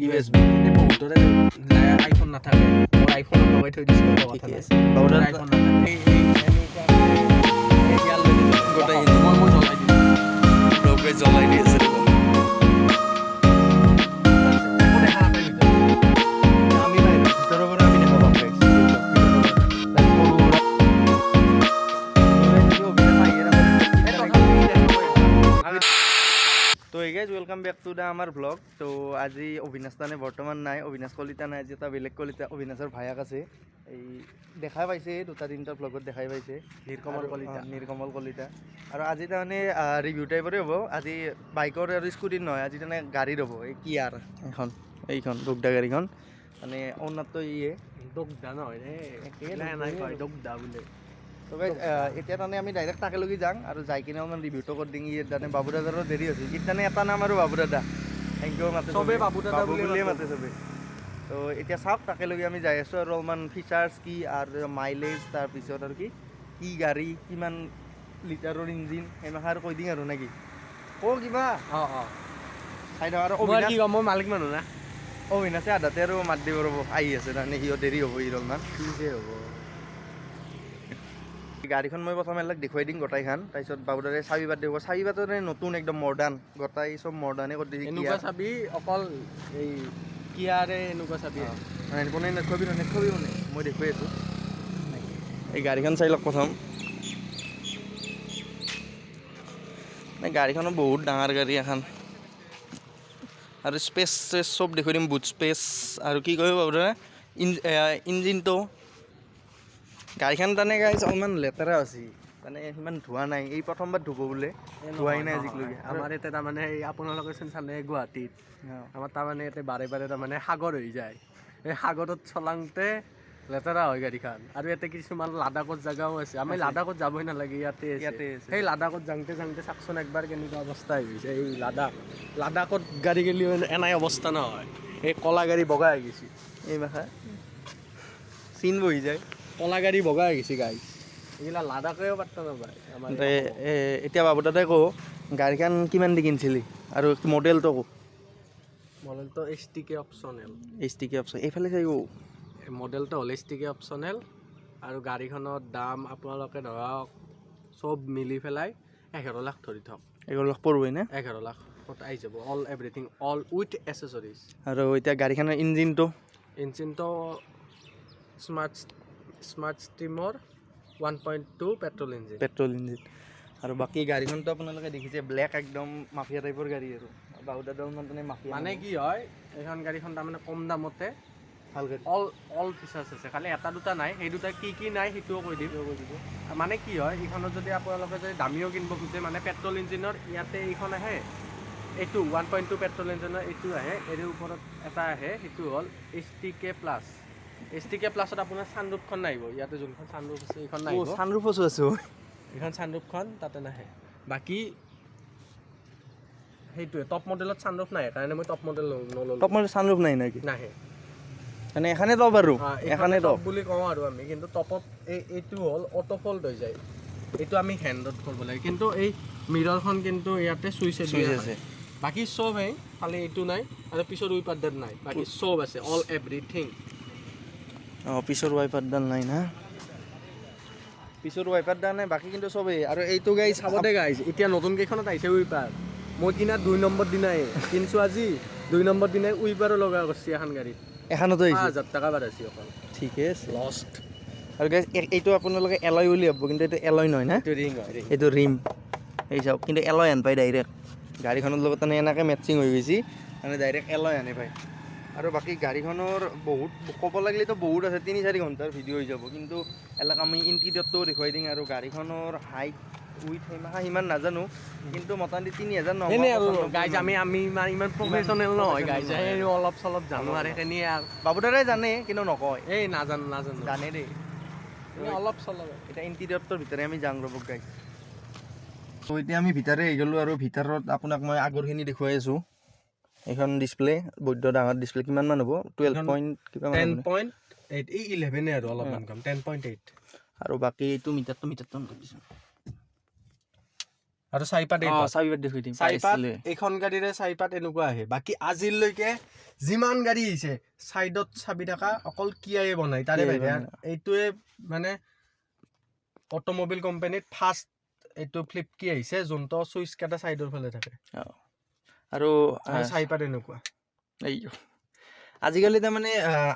USB বহুতৰে iPhone নাথাকে মোৰ আইফোন লগাই থৈ দিছোঁ কথা নাই বহুতৰে আইফোন নাথাকে গোটেই মই জ্বলাই দি আছোঁ তো এই guys welcome back to the আমার ব্লগ। তো আজি অবিনাশ দানে বর্তমান নাই, অবিনাশ কলিতা নাই, আজি এটা বেলেগ কলিতা অবিনাশৰ ভায়াক আছে। এই দেখা পাইছে দুটা তিনিটা ব্লগত দেখাই পাইছে নীলকমল কলিতা। আৰু আজি তাৰমানে ৰিভিউ টাইপৰে হ'ব। আজি বাইকৰ আৰু স্কুটিৰ নহয়, আজি তাৰমানে গাড়ীৰ হ'ব। এই কি আৰু এইখন দুগদা গাড়ীখন মানে অনাৰটো ইয়ে দুগদা নহয় দুগদা বোলে। তো গাইজ এতিয়া তাৰমানে আমি ডাইৰেক্ট তাকেলৈকে যাওঁ আৰু যাই কিনে অলপমান ৰিভিউটো কৰি দিম। ইয়াত তাৰমানে বাবু দাদাৰো দেৰি হৈছে। ইতানে এটা নাম আৰু বাবু দাদা থেংক ইউ মাতে চবেই বাবু দাদা বুলিয়ে মাতে চবেই। তো এতিয়া চাওক তাকেলৈকে আমি যাই আছোঁ আৰু অলপমান ফিচাৰ্ছ কি আৰু মাইলেজ তাৰপিছত আৰু কি গাড়ী কিমান লিটাৰৰ ইঞ্জিন সেনেকৈ আৰু কৈ দিম আৰু নেকি কিবা চাই থাক। আৰু মই মালিক মানুহ না অবিনাশে আধাতে আৰু মাত দিব ৰ'ব আহি আছে তাৰমানে সিও দেৰি হ'ব অলপমান কি যে হ'ব। গাড়ীখন মই প্ৰথমে দেখুৱাই দিম গোটাইখন, তাৰপিছত বাবুদাৰে চাবি বাদ দিব। চাবি বাটৰে নতুন একদম মডাৰ্ণ, গোটাই চব মডাৰ্ণে কৰি দিছে। এনেকুৱা চাবি অকল এই কিয়াৰে এনেকুৱা চাবি কোনে নেখুৱাবি মানে মই দেখুৱাই আছোঁ। এই গাড়ীখন চাই লওক প্ৰথম। গাড়ীখনো বহুত ডাঙৰ গাড়ী এখন আৰু স্পেচ চব দেখুৱাই দিম। বুট স্পেচ আৰু কি কৰিব বাবুদাৰে ইঞ্জিনটো। গাড়ীখন তাৰমানে গাইজ অলপমান লেতেৰা আছে, মানে সিমান ধোৱা নাই। এই প্ৰথমবাৰ ধুব বোলে, ধোৱাই নাই আজিলৈকে। আমাৰ ইয়াতে তাৰমানে আপোনালোকে চানে গুৱাহাটীত আমাৰ তাৰমানে ইয়াতে বাৰে বাৰে তাৰমানে সাগৰ হৈ যায়। এই সাগৰত চলাওঁতে লেতেৰা হয় গাড়ীখন। আৰু ইয়াতে কিছুমান লাডাখত জেগাও আছে। আমি লাডাখত যাবই নালাগে, ইয়াতে সেই লাডাখত যাওঁতে চাওকচোন একবাৰ কেনেকুৱা অৱস্থা হৈ গৈছে। এই লাডাখত গাড়ী গেলিও এনাই অৱস্থা নহয়। এই কলা গাড়ী বগা হৈ গৈছে, এই মাখা চিন বহি যায়। কলা গাড়ী বগা হৈ গৈছে গাড়ী এইগিলা লাডাখেও পাত্তা নাপায়। এতিয়া বাবু দাদাই কওঁ গাড়ীখন কিমান দি কিনিছিলি আৰু মডেলটো কওঁ। মডেলটো HTK অপশ্যনেল। HTK অপশ্যন এইফালে চাই কওঁ। মডেলটো হ'ল HTK অপশ্যনেল আৰু গাড়ীখনৰ দাম আপোনালোকে ধৰক চব মিলি পেলাই 11 লাখ ধৰি থওক। 11 লাখ পৰিবই না? 11 লাখ আহি যাব অল এভৰিথিং অল উইথ এচেছৰিজ। আৰু এতিয়া গাড়ীখনৰ ইঞ্জিনটো স্মাৰ্ট ষ্ট্ৰীমৰ 1.2 পেট্ৰল ইঞ্জিন। আৰু বাকী গাড়ীখনটো আপোনালোকে দেখিছে ব্লেক একদম মাফিয়া টাইপৰ গাড়ী আৰু বাবু দাদাৰ মানে মাফিয়া। মানে কি হয় এইখন গাড়ীখন তাৰমানে কম দামতে ভাল গাড়ী অল ফিচাৰ্ছ আছে। খালি এটা দুটা নাই, সেই দুটা কি নাই সেইটোও কৈ দিব। মানে কি হয় এইখনত যদি আপোনালোকে যদি দামীও কিনিব খোজে মানে পেট্ৰল ইঞ্জিনৰ ইয়াতে এইখন আহে, এইটো 1.2 পেট্ৰল ইঞ্জিনৰ এইটো আহে। ইয়াৰ ওপৰত এটা আহে, সেইটো হ'ল HTK প্লাছ। HTK প্লাছত আপোনাৰ ছানৰুফখন নাহিব। ইয়াতে যোনখন ছানৰুফ আছে এইখন নাহিব। ছানৰুফ আছো এইখন ছানৰুফখন তাতে নাহে। বাকী সেইটোৱে টপ মডেলত ছানৰুফ নাহে কাৰণে মই টপ মডেল নল'লোঁ। টপ মডেল ছানৰুফ নাই নেকি? নাহে, মানে এখানে টপ আৰু এখানে টপ বুলি কওঁ আৰু আমি। কিন্তু টপত এইটো হ'ল অটো ফল্ড হৈ যায়, এইটো আমি হেণ্ডত কৰিব লাগে। কিন্তু এই মিৰৰখন কিন্তু ইয়াতে চুইচ আছে। বাকী চব খালি এইটো নাই আৰু পিছৰ উইপাৰডাল নাই, বাকী চব আছে অল এভৰিথিং। পিছৰ ৱাইপাৰডাল নাই না, পিছৰ ৱাইপাৰডাল নাই, বাকী কিন্তু চবেই। আৰু এইটো গাড়ী চাব দে গাইজ, এতিয়া নতুন কেইখনত আহিছে উইপাৰ। মই কিনা 2 নম্বৰ দিনাই কিনছোঁ আজি 2 নম্বৰ দিনাই উইপাৰো লগা কৰিছে এখন গাড়ীত। এখনতো 5,000 টকা বাঢ়াইছে অকল। ঠিকে আছে লষ্ট। আৰু গাইজ এইটো আপোনালোকে এলয় বুলি ভাবব, কিন্তু এইটো এলয় নহয় না, এইটো ৰিং হয়, এইটো ৰিম। এই চাওক কিন্তু এলয় আন পায় ডাইৰেক্ট গাড়ীখনৰ লগত মানে এনেকৈ মেটচিং হৈ গৈছে, মানে ডাইৰেক্ট এলয় আনে পায়। আৰু বাকী গাড়ীখনৰ বহুত ক'ব লাগিলেতো বহুত আছে, 3-4 ঘণ্টাৰ ভিডিঅ' হৈ যাব। কিন্তু এলাক আমি ইণ্টিৰিয়ৰটোও দেখুৱাই দিম। আৰু গাড়ীখনৰ হাইট উইথ সিমান নাজানো, কিন্তু মোটামুটি 3,000 গাইজ আমি ইমান প্ৰফেশ্যনেল নহয় গাইজ, অলপ চলপ জানো আৰু সেইখিনিয়ে আৰু বাবু দাদাই জানে কিন্তু নকয়। এই নাজানো জানে দেই অলপ চলপ। এতিয়া ইণ্টিৰিয়ৰটোৰ ভিতৰে আমি যাওঁ ৰ'ব গাইজ। তো এতিয়া আমি ভিতৰে আহি গ'লোঁ আৰু ভিতৰত আপোনাক মই আগৰখিনি দেখুৱাই আছোঁ। এইখন ডিছপ্লে বৈদ্য ডাঙৰ ডিছপ্লে, কিমান মান হ'ব 12 পইণ্ট কিবা 10.8 এই 11 আৰু অলপমান কম 10.8। আৰু বাকী এইটো মিটাৰটো দিছোঁ আৰু চাৰিপাত চাবিপাত দেখুৱাই দিম চাৰিপাত এইখন গাড়ীৰে চাৰিপাত এনেকুৱা আহে বাকী আজিলৈকে যিমান গাড়ী আহিছে চাইডত চাবি থকা অকল কিয়ায়ে বনাই তাৰে বাহিৰে এইটোৱে মানে অট'মোবাইল কোম্পানীত ফাৰ্ষ্ট এইটো ফ্লিপ কি আহিছে যোনটো চুইচ কেইটা চাইডৰ ফালে থাকে আৰু চাৰিপাত এনেকুৱা এই আজিকালি তাৰমানে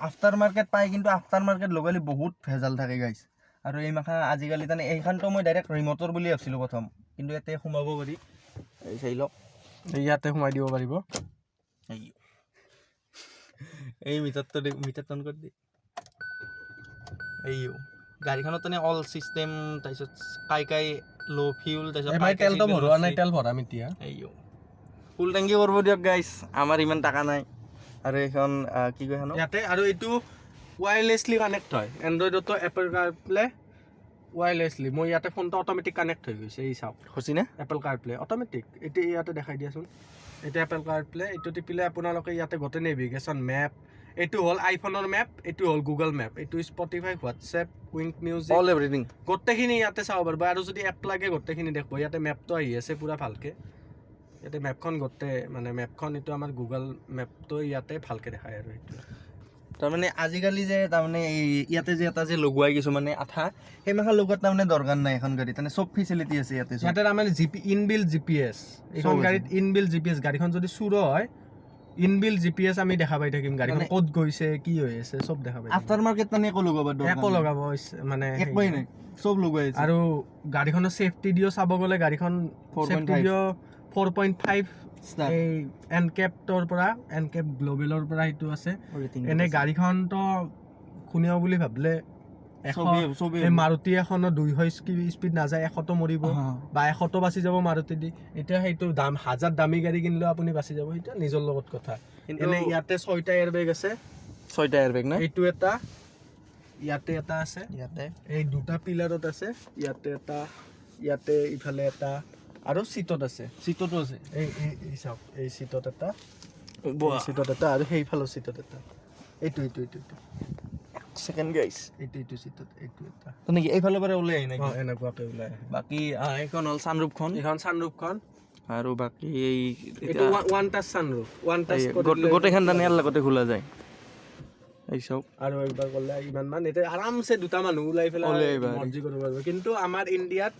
আফটাৰ মাৰ্কেট পায় কিন্তু আফটাৰ মাৰ্কেট লগালে বহুত ভেজাল থাকে গাইছ আৰু এই মাখা আজিকালি তাৰমানে এইখনটো মই ডাইৰেক্ট ৰিমটৰ বুলি ভাবিছিলোঁ প্ৰথম কিন্তু ইয়াতে সোমাব পাৰি এই চাই লওক ইয়াতে সোমাই দিব পাৰিব এই মিটাৰটো মিটাৰ টন কৰি দি এই গাড়ীখনত তেনে অল চিষ্টেম তাৰপিছত কাই ল' ফিউল তাৰপিছত তেলটো ভৰোৱা নাই তেল ভৰাম এতিয়া এই ফুল টেংকি কৰিব দিয়ক গাইছ আমাৰ ইমান টকা নাই আৰু এইখন কি কয় ইয়াতে আৰু এইটো ৱায়াৰলেছলি কানেক্ট হয় এণ্ড্ৰইডতো এপল কাৰপ্লে ৱায়াৰলেছলি মই ইয়াতে ফোনটো অট'মেটিক কানেক্ট হৈ গৈছে এই চাওক হৈছিনে এপল কাৰপ্লে অট'মেটিক এতিয়া ইয়াতে দেখাই দিয়াচোন এতিয়া এপল কাৰপ্লে এইটো টিপিলে আপোনালোকে ইয়াতে গোটেই নেভিগেশ্যন মেপ এইটো হ'ল আইফোনৰ মেপ এইটো হ'ল গুগল মেপ এইটো Spotify WhatsApp wink music all everything গোটেইখিনি ইয়াতে চাব পাৰিব আৰু যদি এপ লাগে গোটেইখিনি দেখিব ইয়াতে মেপটো আহি আছে পূৰা ভালকৈ ইয়াতে মেপখন গোটেই মানে মেপখন এইটো আমাৰ গুগল মেপটো ইয়াতে ভালকৈ দেখায় আৰু এইটো তাৰমানে আজিকালি যে তাৰমানে এই ইয়াতে যে এটা যে লগোৱাই কিছুমানে আঠা সেই মাখা লগোৱাত তাৰমানে দৰকাৰ নাই এখন গাড়ী তাৰমানে চব ফেচিলিটি আছে ইয়াতে ইয়াতে তাৰমানে ইনবিল জিপিএছ এইখন গাড়ীত ইনবিল জিপিএছ গাড়ীখন যদি চুৰ হয় ইনবিল জিপিএছ আমি দেখা পাই থাকিম গাড়ীখন ক'ত গৈছে কি হৈ আছে চব দেখা পাই আফটাৰ মাৰ্কেট তাৰমানে একো লগাব একো লগাব মানে একোৱেই নাই চব লগোৱাই আছে আৰু গাড়ীখনৰ ছেফটি দিও চাব গ'লে গাড়ীখন 4.5 এই এনকেপৰ পৰা এনকেপ গ্ল'বেলৰ পৰা সেইটো আছে এনে গাড়ীখনতো খুনিয়াও বুলি ভাবিলে এই মাৰুতি এখনৰ 200 স্পীড নাযায় 100টো মৰিব বা 100টো বাচি যাব মাৰুতি দি এতিয়া সেইটো দাম হাজাৰ দামী গাড়ী কিনিলেও আপুনি বাচি যাব সেইটো নিজৰ লগত কথা এনে ইয়াতে 6টা এয়াৰবেগ আছে 6টা এয়াৰবেগ না এইটো এটা ইয়াতে এটা আছে ইয়াতে এই দুটা পিলাৰত আছে ইয়াতে এটা ইয়াতে ইফালে এটা আৰু সিটত আছে সিটতো আছে এই চাওক এই সিটত এটা সিটত এটা আৰু সেইফালৰ সিটত এটা এইটো সেকেন্ড গাইস এইটো সিটত এইটো এটা তো নেকি এইফালৰ পৰা ওলাই আহি নাকি এনেকুৱাকে ওলাই আহে বাকি এইখন হ'ল সানৰুফখন এইখন সানৰুফখন আৰু বাকি এই এইটো ওৱান টাচ সানৰুফ ওৱান টাচ গোটেইখন টানি ইয়াৰ লগতে খোলা যায় এই চাওক আৰু একবাৰ ক'লে ইমান মান এতিয়া আৰামছে দুটা মানুহ ওলাই পেলাই মৰ্জি কৰিব পাৰিব কিন্তু আমাৰ ইণ্ডিয়াত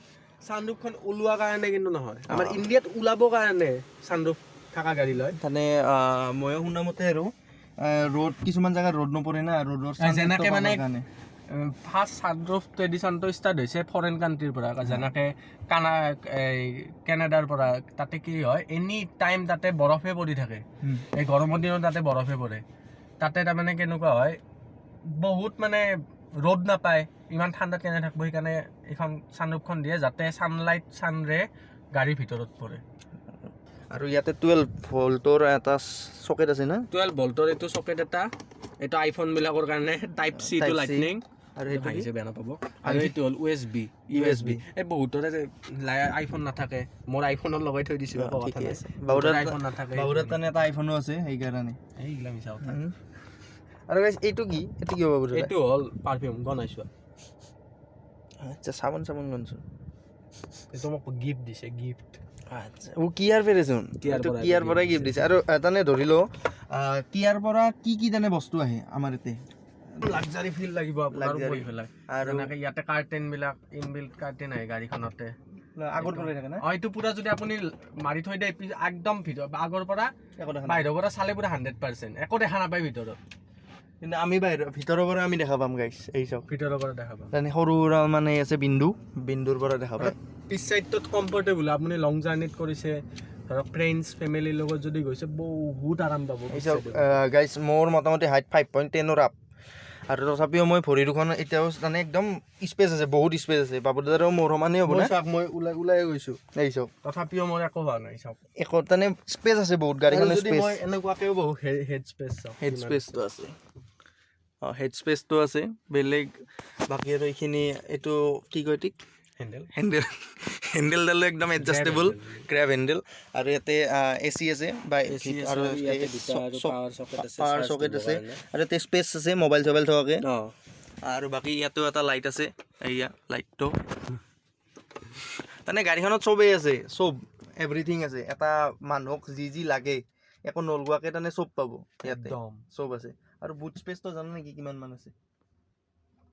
সানৰুফখন ওলোৱা কাৰণে কিন্তু নহয় আমাৰ ইণ্ডিয়াত ওলাব কাৰণে সানৰুফ থকা গাড়ী লয় মানে ময়ো শুনা মতে আৰু ৰোড কিছুমান জায়গা ৰোড নপৰে না ৰোডৰ যেনেকে মানে ফাৰ্ষ্ট সানৰুফ ট্ৰেডিশ্যনটো ষ্টাৰ্ট হৈছে ফৰেন কাণ্ট্ৰিৰ পৰা যেনেকে কেনেডাৰ পৰা তাতে কি হয় এনি টাইম তাতে বৰফে পৰি থাকে এই গৰমৰ দিনত তাতে বৰফে পৰে তাতে তাৰমানে কেনেকুৱা হয় বহুত মানে ৰ'দ নাপায় ইমান ঠাণ্ডাত কেনে থাকিব সেইকাৰণে এইখন সানৰুফখন দিয়ে যাতে ছানলাইট ছানৰে গাড়ীৰ ভিতৰত পৰে আৰু ইয়াতে 12 ভল্টৰ এটা সকেট আছে না 12 ভল্টৰ এইটো সকেট এটা এটা আইফোন বিলাকৰ কাৰণে টাইপ সি টু লাইটনিং আৰু এইটো আহিছে বেয়া নাপাব আৰু এইটো হ'ল USB এই বহুতৰে আইফোন নাথাকে মোৰ আইফোনত লগাই থৈ দিছোঁ কথা নাই বাউৰাৰ আইফোন নাথাকে বাউৰাৰ তানে এটা আইফোনো আছে সেইকাৰণে এইগিলা মিছা কথা আৰু গাইস এইটো কি হ'ব বুঝলে এইটো হ'ল পাৰফিউম গনাইছো আচ্ছা সাবান গনছো এইটো মোক গিফট দিছে গিফট আচ্ছা ও কিয়াৰ পেৰেছন কিয়াৰ পৰা গিফট দিছে আৰু এটানে ধৰিলো কিয়াৰ পৰা কি জানে বস্তু আহে আমাৰ এতে লাক্সাৰি ফিল লাগিব আপোনাৰ বহি পেলাই আৰু এনেকৈ ইয়াতে কাৰ্টেন বিলাক ইনবিল্ট কাৰ্টেন আহে গাড়ীখনতে আগৰ পৰা থাকে না এইটো পুৰা যদি আপুনি মাৰি থৈ দিয়ে একদম ভিতৰ আগৰ পৰা বাহিৰৰ পৰা চালে পুৰা 100% একো দেখা নাপায় ভিতৰত কিন্তু আমি ভিতৰৰ পৰা আমি দেখা পাম গাইছ এই চব ভিতৰৰ পৰা দেখা পাম মানে সৰু মানে আছে বিন্দুৰ পৰা দেখা পাম পিছ চাইডটোত কমফৰ্টেবল আপুনি লং জাৰ্ণিত কৰিছে ধৰক ফ্ৰেণ্ডছ ফেমিলিৰ লগত যদি গৈছে বহুত আৰাম পাব এই চব গাইছ মোৰ মোটামুটি হাইট 5.10 আপ আৰু তথাপিও মই ভৰি দুখন এতিয়াও মানে একদম স্পেচ আছে বহুত স্পেচ আছে বাবুদাৰো মোৰ সমানেই হ'ব না মই ওলাই গৈছোঁ এই চব তথাপিও মোৰ একো হোৱা নাই চাওক একো মানে স্পেচ আছে বহুত গাড়ীখনৰ স্পেচ মই এনেকুৱাকেও বহুত হেড স্পেচ চাওক হেড স্পেচটো আছে হেড স্পেচটো আছে বেলেগ বাকী আৰু এইখিনি এইটো কি কয় ঠিক হেণ্ডেলডালো একদম এডজাষ্টেবল ক্ৰেব হেণ্ডেল আৰু ইয়াতে এচি আছে বা আৰু পাৱাৰ চকেট আছে আৰু ইয়াতে স্পেচ আছে মোবাইল চবাইল থকাকে আৰু বাকী ইয়াতো এটা লাইট আছে এয়া লাইটটো মানে গাড়ীখনত চবেই আছে, চব এভৰিথিং আছে। এটা মানুহক যি লাগে একো নলগোৱাকৈ তাৰমানে চব পাব ইয়াতে, একদম চব আছে। আৰু বুট স্পেচটো জানো নেকি কিমান মান আছে?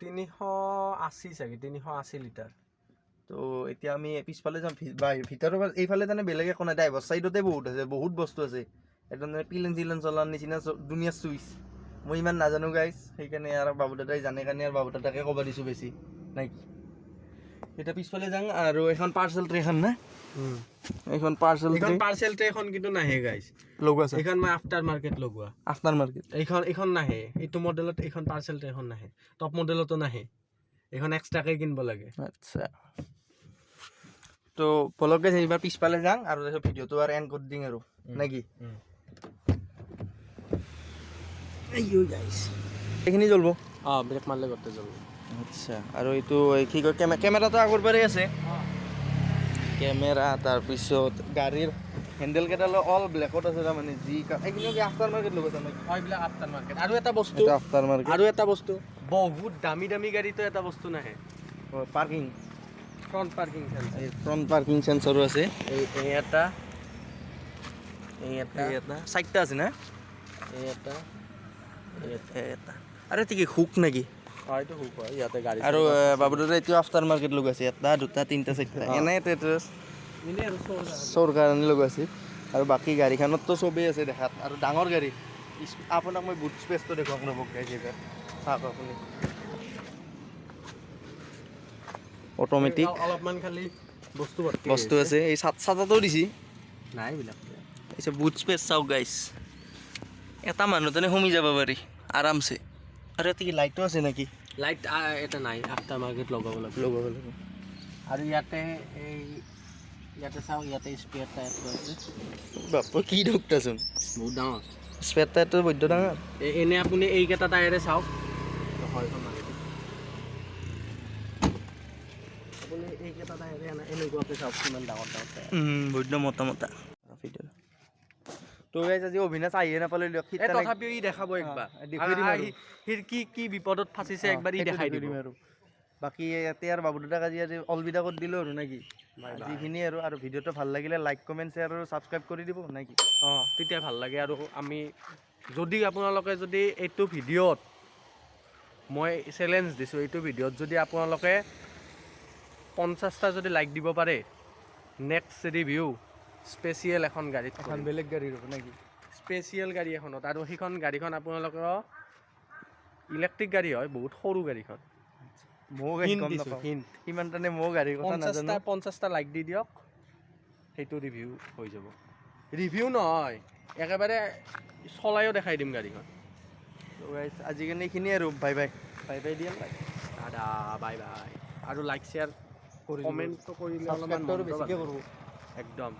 380 চাগে, 380 লিটাৰ। তো এতিয়া আমি পিছফালে যাম, ভিতৰৰ এইফালে তাৰমানে বেলেগ একো নাই, ড্ৰাইভাৰ ছাইডতে বহুত আছে, বহুত বস্তু আছে। একদম পিলেন চিলেন চলাৰ নিচিনা ধুনীয়া চুইচ। মই ইমান নাজানো গাইজ, সেইকাৰণে আৰু বাবু দাদাই জানে কাৰণে আৰু বাবু দাদাকে ক'ব দিছোঁ বেছি নাই কি। এতিয়া পিছফালে যাওঁ আৰু এখন পাৰ্চেল ট্ৰেখন না, এইখন পাৰ্চেল এইখন পাৰ্চেল ট্ৰেখন কিন্তু নাহে গাইজ, লগোৱা আছে। এইখন মই আফটাৰ মাৰ্কেট লগোৱা। আফটাৰ মাৰ্কেট এইখন নাহে, এইটো মডেলত এইখন পাৰ্চেল ট্ৰেখন নাহে, টপ মডেলতো নাহে, এইখন এক্সট্ৰাকৈ কিনিব লাগে। আচ্ছা, তো বলকে এইবাৰ পিছফালে যাওঁ আৰু তাৰপিছত ভিডিঅ'টো আৰু এণ্ড কৰি দিম আৰু নে কি। এইখিনি জ্বলব। ব্ৰেক মাৰিলে গোটেই জ্বলিব। আচ্ছা, আৰু এইটো কি কয় কেমেৰাটো আগৰ পৰাই আছে, কেমেৰা। তাৰপিছত গাড়ীৰ হেণ্ডেলকেইডাল অল ব্লেকত আছে, তাৰমানে যি এইখিনি আফটাৰ মাৰ্কেট লগত তাৰমানে এইবিলাক আফটাৰ মাৰ্কেট। আৰু এটা বস্তু, আফটাৰ মাৰ্কেট আৰু এটা বস্তু, বহুত দামী দামী গাড়ীতো এটা বস্তু নাহে, পাৰ্কিং, ফ্ৰণ্ট পাৰ্কিং চেন্সাৰ। এই ফ্ৰণ্ট পাৰ্কিং চেন্সৰো আছে। এই এটা, এই এটা, এটা চাৰিটা আছে না, এই এটা, এটা আৰু এইটো কি হুক নেকি? এইটো হুক হয়, ইয়াতে গাড়ী। আৰু বাবু দাদা এইটো আফটাৰ মাৰ্কেট লগাইছে, এটা দুটা তিনিটা চাৰিটা এনেই এনেই আৰু চোৰ কাৰণে লগাইছে। আৰু বাকী গাড়ীখনততো চবেই আছে দেখাত, আৰু ডাঙৰ গাড়ী। আপোনাক মই বুট স্পেচটো দেখুৱাম ৰ'ব গাইজ, এইবাৰ চাওক আপুনি। অট'মেটিক অলপমান খালি বস্তু আছে, এই চাটাটো দিছে নাই এইবিলাক। তাৰপিছত বুট স্পেচ চাওক গাইজ, এটা মানুহ তেনে সোমাই যাব পাৰি আৰামছে। আৰু ইয়াতে কি লাইটো আছে নেকি? লাইট এটা নাই, আফটাৰ মাৰ্কেট লগাব লাগিব। লগাব লাগিব। আৰু ইয়াতে এই ইয়াতে চাওক, ইয়াতে স্পেয়াৰ টায়াৰটো আছে, বাপ কি ডক্টাৰচোন, বহুত ডাঙৰ। স্পেয়াৰ টায়াৰটো বৈদ্য ডাঙৰ। এনে আপুনি এইকেইটা টায়াৰে চাওক, আপুনি এইকেইটা টায়াৰে এনেকুৱাকৈ চাওক কিমান ডাঙৰ ডাঙৰ টায়াৰ। বৈদ্য মতা মতা ভিডিঅ'। তো গাইজ আজি অবিনাশ আহিয়ে নাপালে দিয়ক, তথাপিও ই দেখাব একবাৰ, দেখুৱাই দিম আৰু সি কি বিপদত ফাঁচিছে একবাৰ ই দেখাই দিম আৰু। বাকী ইয়াতে আৰু বাবু দাদাক আজি অলবিদা কৰি দিলোঁ আৰু নেকি, যিখিনি আৰু ভিডিঅ'টো ভাল লাগিলে লাইক কমেণ্ট শ্বেয়াৰ আৰু ছাবস্ক্ৰাইব কৰি দিব নেকি। তেতিয়া ভাল লাগে। আৰু আমি যদি আপোনালোকে যদি এইটো ভিডিঅ'ত, মই চেলেঞ্জ দিছোঁ, এইটো ভিডিঅ'ত যদি আপোনালোকে 50টা যদি লাইক দিব পাৰে, নেক্সট ৰিভিউ স্পেচিয়েল এখন গাড়ীত, এখন বেলেগ গাড়ী হ'ব নেকি, স্পেচিয়েল গাড়ী এখনত। আৰু সেইখন গাড়ীখন আপোনালোকৰ ইলেক্ট্ৰিক গাড়ী হয়, বহুত সৰু গাড়ীখন। ময়ো গাড়ী গম নাপাওঁ, সিমান টানে ময়ো গাড়ীৰ কথা নাজানো। 50টা লাইক দি দিয়ক, সেইটো ৰিভিউ হৈ যাব। ৰিভিউ নহয়, একেবাৰে চলাইও দেখাই দিম গাড়ীখন। আজি কাৰণে এইখিনি আৰু বাই বাই বাই বাই দিয়া, দাদা বাই বাই। আৰু লাইক শ্বেয়াৰ কমেণ্টটো কৰিলে অলপমান বেছিকৈ কৰোঁ একদম।